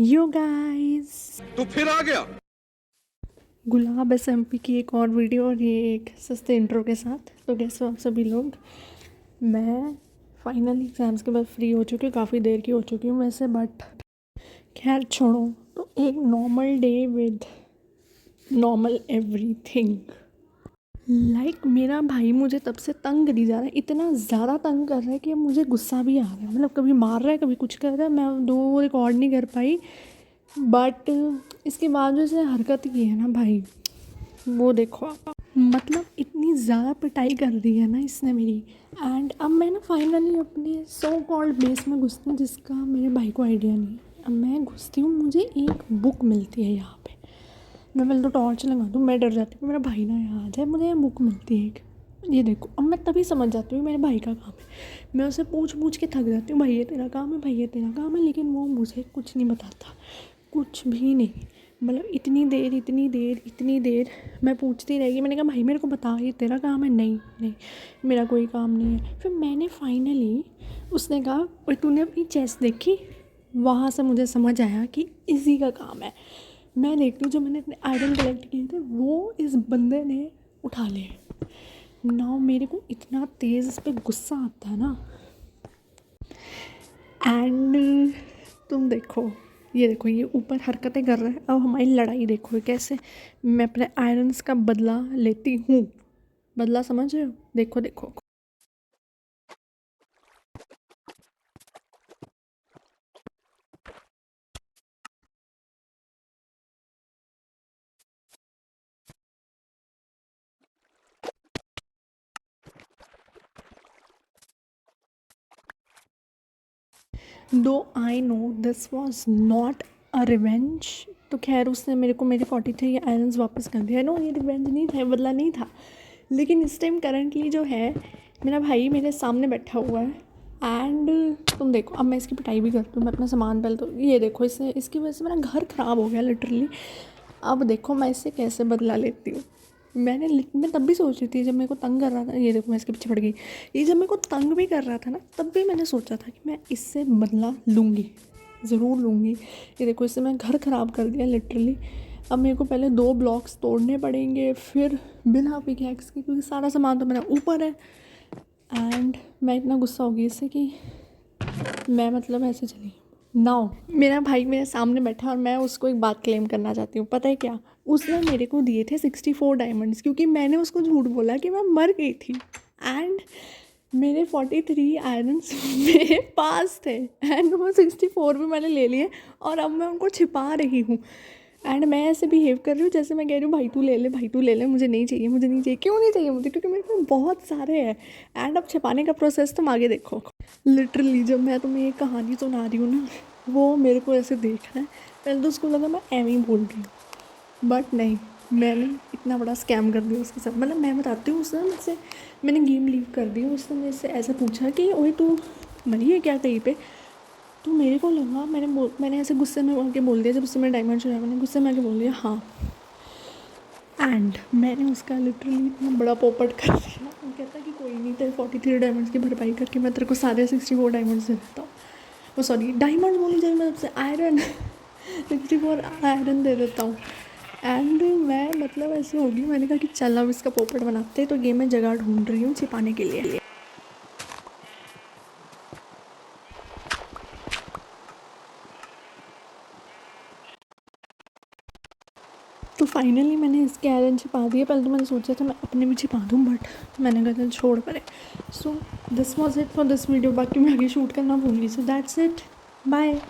Yo guys, तो फिर आ गया। गुलाब SMP की एक और वीडियो और ये एक सस्ते इंट्रो के साथ। तो कैसे हो आप सभी लोग। मैं फाइनली एग्ज़ाम्स के बाद फ्री हो चुकी हूँ, काफ़ी देर की हो चुकी हूँ वैसे, बट खैर छोड़ो। तो एक normal day with normal everything. Like मेरा भाई मुझे तब से तंग करी जा रहा है, इतना ज़्यादा तंग कर रहा है कि अब मुझे गुस्सा भी आ रहा है। मतलब कभी मार रहा है, कभी कुछ कर रहा है। मैं दो रिकॉर्ड नहीं कर पाई, बट इसके बाद जो इसने हरकत की है ना भाई, वो देखो आप। मतलब इतनी ज़्यादा पिटाई कर दी है ना इसने मेरी। एंड अब मैं ना फाइनली अपने सो कॉल्ड बेस में घुसती हूँ, जिसका मेरे भाई को आइडिया नहीं है। अब मैं घुसती हूँ, मुझे एक बुक मिलती है यहाँ पे। मैं पहले तो टॉर्च लगा दूँ, मैं डर जाती हूँ मेरा भाई ना यहाँ आ जाए। मुझे ये बुक मिलती है एक, ये देखो। अब मैं तभी समझ जाती हूँ मेरे भाई का काम है। मैं उसे पूछ पूछ के थक जाती हूँ, भाई ये तेरा काम है, भाई ये तेरा काम है, लेकिन वो मुझे कुछ नहीं बताता, कुछ भी नहीं। मतलब इतनी देर मैं पूछती रहेगी। मैंने कहा भाई मेरे को बता, ये तेरा काम है। नहीं नहीं, मेरा कोई काम नहीं है। फिर मैंने फाइनली, उसने कहा और तूने अपनी चेस्ट देखी, वहाँ से मुझे समझ आया कि इसी का काम है। मैं देखती हूँ जो मैंने अपने आयरन कलेक्ट किए थे वो इस बंदे ने उठा लिए। नाउ मेरे को इतना तेज़ इस पर गुस्सा आता है ना। एंड तुम देखो, ये देखो, ये ऊपर हरकतें कर रहा है। अब हमारी लड़ाई देखो कैसे मैं अपने आयरन्स का बदला लेती हूँ। बदला समझ रहे हो, देखो देखो। दो I know this was not a revenge. तो खैर उसने मेरे को मेरे 43 आयरन्स वापस कर दिया। नो, ये रिवेंज नहीं था, बदला नहीं था। लेकिन इस टाइम करंटली जो है, मेरा भाई मेरे सामने बैठा हुआ है। एंड तुम देखो, अब मैं इसकी पिटाई भी करती हूँ। मैं अपना सामान पहले तो ये देखो, इसकी वजह से मेरा घर ख़राब हो गया लिटरली। अब देखो मैं इससे कैसे बदला लेती हूँ। मैं तब भी सोच रही थी जब मेरे को तंग कर रहा था, ये देखो मैं इसके पीछे पड़ गई। ये जब मेरे को तंग भी कर रहा था ना, तब भी मैंने सोचा था कि मैं इससे बदला लूँगी, ज़रूर लूँगी। ये देखो, इससे मैं घर ख़राब कर दिया लिटरली। अब मेरे को पहले 2 ब्लॉक्स तोड़ने पड़ेंगे, फिर बिना पिकैक्स के, क्योंकि सारा सामान तो मेरा ऊपर है। एंड मैं इतना गुस्सा हो गई इससे कि मैं मतलब ऐसे चली। नाउ मेरा भाई मेरे सामने बैठा और मैं उसको एक बात क्लेम करना चाहती हूँ। पता है क्या, उसने मेरे को दिए थे 64 डायमंड्स, क्योंकि मैंने उसको झूठ बोला कि मैं मर गई थी। एंड मेरे 43 आयरन्स मेरे पास थे, एंड वो 64 भी मैंने ले लिए और अब मैं उनको छिपा रही हूँ। एंड मैं ऐसे बिहेव कर रही हूँ जैसे मैं कह रही हूँ भाई तू ले ले, भाई तू ले ले, मुझे नहीं चाहिए, मुझे नहीं चाहिए। क्यों नहीं चाहिए मुझे, क्योंकि मेरे पास बहुत सारे हैं। एंड अब छिपाने का प्रोसेस तुम आगे देखो। लिटरली जब मैं तुम्हें ये कहानी सुना रही हूँ ना, वो मेरे को ऐसे देख रहा है। पहले तो उसको लगा मैं एवं ही बोल रही हूँ, बट नहीं, मैंने इतना बड़ा स्कैम कर दिया उसके साथ। मतलब मैं बताती हूँ, उसने मुझसे, मैंने गेम लीव कर दी। उसने मेरे से ऐसे पूछा कि ओए तू मरी है क्या कहीं पे। तो मेरे को लगा, मैंने ऐसे गुस्से में आके बोल दिया, जब उससे मेरा डायमंड चुरा, मैंने गुस्से में आके बोल दिया हाँ। एंड मैंने उसका लिटरली इतना बड़ा पोपट कर दिया। वो कहता कि कोई नहीं, तेरे 43 डायमंड्स की भरपाई करके मैं तेरे को सारे 64 डायमंड्स दे देता हूँ। वो सॉरी, डायमंड बोली जाए, मैं सबसे आयरन 64 आयरन दे देता हूँ। एंड मैं मतलब ऐसे होगी, मैंने कहा कि चल अब इसका पोपट बनाते। तो गेम में जगह ढूंढ रही हूँ छिपाने के लिए। तो फाइनली मैंने इसके आयरन छिपा दिए। पहले तो मैंने सोचा था मैं अपने भी छिपा दूँ, बट मैंने कहा चल छोड़ पड़े। So this was it for this video. बाकी मैं आगे शूट करना भूल गई। So that's it, bye.